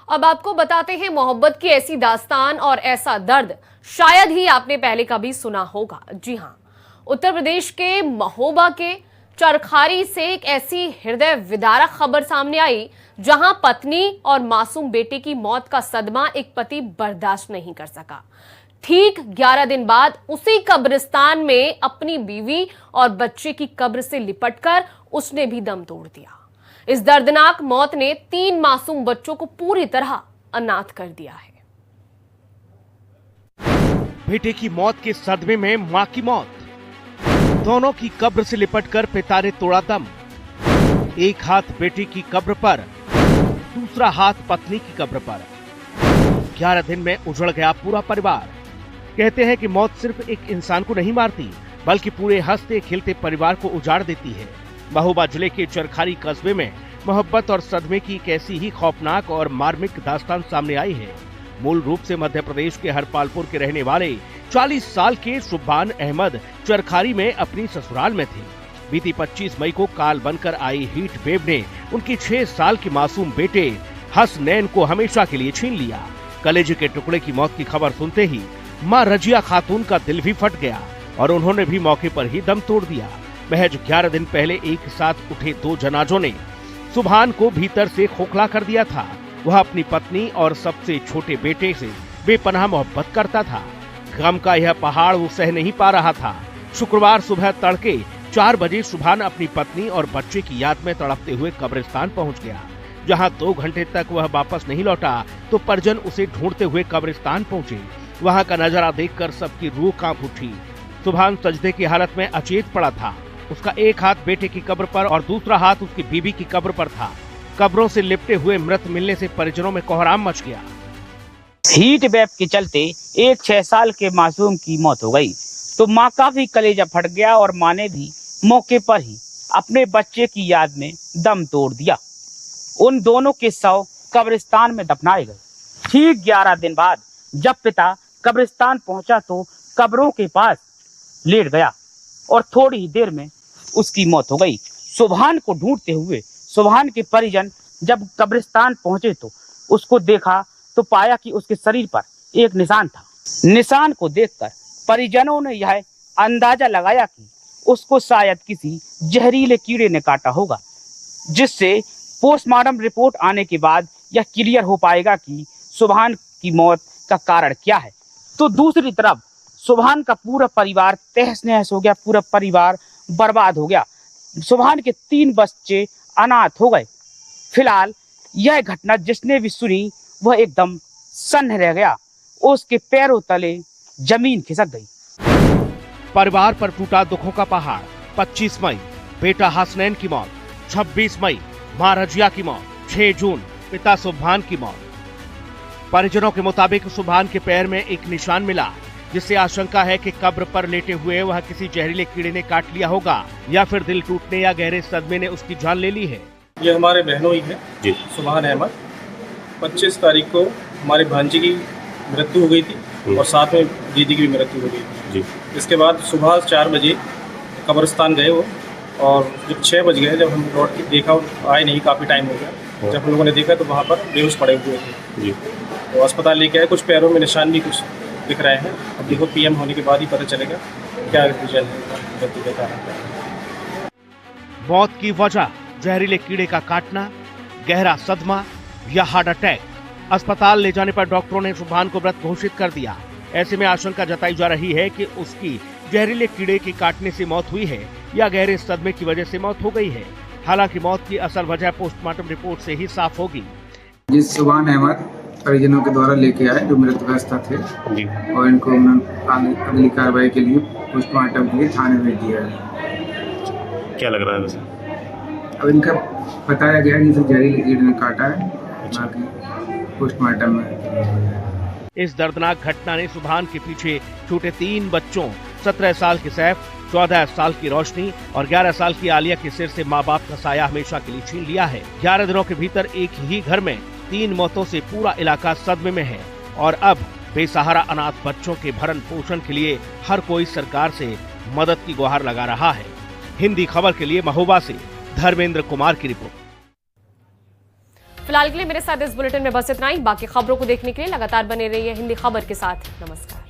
अब आपको बताते हैं मोहब्बत की ऐसी दास्तान और ऐसा दर्द शायद ही आपने पहले कभी सुना होगा। जी हां, उत्तर प्रदेश के महोबा के चरखारी से एक ऐसी हृदय विदारक खबर सामने आई जहां पत्नी और मासूम बेटे की मौत का सदमा एक पति बर्दाश्त नहीं कर सका। ठीक 11 दिन बाद उसी कब्रिस्तान में अपनी बीवी और बच्चे की कब्र से लिपटकर उसने भी दम तोड़ दिया। इस दर्दनाक मौत ने 3 मासूम बच्चों को पूरी तरह अनाथ कर दिया है। बेटे की मौत के सदमे में मां की मौत, दोनों की कब्र से लिपटकर पिता ने तोड़ा दम। एक हाथ बेटे की कब्र पर, दूसरा हाथ पत्नी की कब्र पर। 11 दिन में उजड़ गया पूरा परिवार। कहते हैं कि मौत सिर्फ एक इंसान को नहीं मारती, बल्कि पूरे हंसते खिलते परिवार को उजाड़ देती है। महोबा जिले के चरखारी कस्बे में मोहब्बत और सदमे की एक ऐसी ही खौफनाक और मार्मिक दास्तान सामने आई है। मूल रूप से मध्य प्रदेश के हरपालपुर के रहने वाले 40 साल के सुभान अहमद चरखारी में अपनी ससुराल में थे। बीती 25 मई को काल बनकर आई हीट वेव ने उनकी 6 साल के मासूम बेटे हसनैन को हमेशा के लिए छीन लिया। कलेजे के टुकड़े की मौत की खबर सुनते ही मां रजिया खातून का दिल भी फट गया और उन्होंने भी मौके पर ही दम तोड़ दिया। महज 11 दिन पहले एक साथ उठे 2 जनाजों ने सुभान को भीतर से खोखला कर दिया था। वह अपनी पत्नी और सबसे छोटे बेटे से बेपनाह मोहब्बत करता था। गम का यह पहाड़ वो सह नहीं पा रहा था। शुक्रवार सुबह तड़के 4 बजे सुभान अपनी पत्नी और बच्चे की याद में तड़पते हुए कब्रिस्तान पहुंच गया। जहां 2 घंटे तक वह वापस नहीं लौटा तो परिजन उसे ढूंढते हुए कब्रिस्तान पहुंचे। वहां का नजारा देखकर सबकी रूह कांप उठी। सुभान सजदे की हालत में अचेत पड़ा था। उसका एक हाथ बेटे की कब्र पर और दूसरा हाथ उसकी बीवी की कब्र पर था। कब्रों से लिपटे हुए मृत मिलने से परिजनों में कोहराम मच गया। हीट वेव के चलते एक 6 साल के मासूम की मौत हो गई तो माँ का भी कलेजा फट गया और माँ ने भी मौके पर ही अपने बच्चे की याद में दम तोड़ दिया। उन दोनों के शव कब्रिस्तान में दफनाए गए। ठीक 11 दिन बाद जब पिता कब्रिस्तान पहुंचा तो कब्रों के पास लेट गया और थोड़ी ही देर में उसकी मौत हो गई। सुभान को ढूंढते हुए सुभान के परिजन जब कब्रिस्तान पहुंचे तो उसको देखा तो पाया कि उसके शरीर पर एक निशान था। निशान को देखकर परिजनों ने यह अंदाजा लगाया कि उसको शायद किसी जहरीले कीड़े ने काटा होगा, जिससे पोस्टमार्टम रिपोर्ट आने के बाद यह क्लियर हो पाएगा कि सुभान की मौत का कारण क्या है। तो दूसरी तरफ सुभान का पूरा परिवार तहस नहस हो गया, पूरा परिवार बर्बाद हो गया। सुभान के 3 बच्चे अनाथ हो गए। फिलहाल यह घटना जिसने भी सुनी वह एकदम सन्न रह गया। उसके पैरों तले जमीन खिसक गई। परिवार पर टूटा दुखों का पहाड़। 25 मई बेटा हसनैन की मौत, 26 मई मां रजिया की मौत, 6 जून पिता सुभान की मौत। परिजनों के मुताबिक सुभान के पैर में एक निशान मिला, जिससे आशंका है कि कब्र पर लेटे हुए वह किसी जहरीले कीड़े ने काट लिया होगा या फिर दिल टूटने या गहरे सदमे ने उसकी जान ले ली है। ये हमारे बहनों ही है जी। सुभान अहमद 25 तारीख को हमारे भांजी की मृत्यु हो गई थी और साथ में दीदी की भी मृत्यु हो गई थी जी। इसके बाद सुबह 4 बजे कब्रिस्तान गए वो, और जब 6 बज गए जब हम लौट के देखा आए नहीं, काफ़ी टाइम हो गया। जब हम लोगों ने देखा तो वहाँ पर बेहोश पड़े हुए थे जी। तो अस्पताल लेके आए, कुछ पैरों में निशान भी कुछ दिख रहे हैं। अब देखो पीएम होने के बाद ही पता चलेगा क्या रीजन है मृत्यु के कारण। मौत की वजह जहरीले कीड़े का काटना, गहरा सदमा या हार्ट अटैक। अस्पताल ले जाने पर डॉक्टरों ने सुभान को मृत घोषित कर दिया। ऐसे में आशंका जताई जा रही है कि उसकी जहरीले कीड़े के काटने से मौत हुई है या गहरे सदमे की वजह से मौत हो गई है। हालांकि मौत की असल वजह पोस्टमार्टम रिपोर्ट से ही साफ होगी। जिस सुभान अहमद परिजनों के द्वारा लेके आए जो मृतग्रस्त थे और इनको अगली कार्रवाई के लिए पोस्टमार्टम के लिए थाने भेज दिया है। क्या लग रहा है वैसे? अब इनका बताया गया कि जहरीले कीड़े ने काटा है, बाकी पोस्टमार्टम में। इस दर्दनाक घटना ने सुभान के पीछे छूटे 3 बच्चों 17 साल की सैफ, 14 साल की रोशनी और 11 साल की आलिया के सिर से माँ बाप का साया हमेशा के लिए छीन लिया है। 11 दिनों के भीतर एक ही घर में 3 मौतों से पूरा इलाका सदमे में है और अब बेसहारा अनाथ बच्चों के भरण पोषण के लिए हर कोई सरकार से मदद की गुहार लगा रहा है। हिंदी खबर के लिए महोबा से धर्मेंद्र कुमार की रिपोर्ट। फिलहाल के लिए मेरे साथ इस बुलेटिन में बस इतना ही। बाकी खबरों को देखने के लिए लगातार बने रहिए हिंदी खबर के साथ। नमस्कार।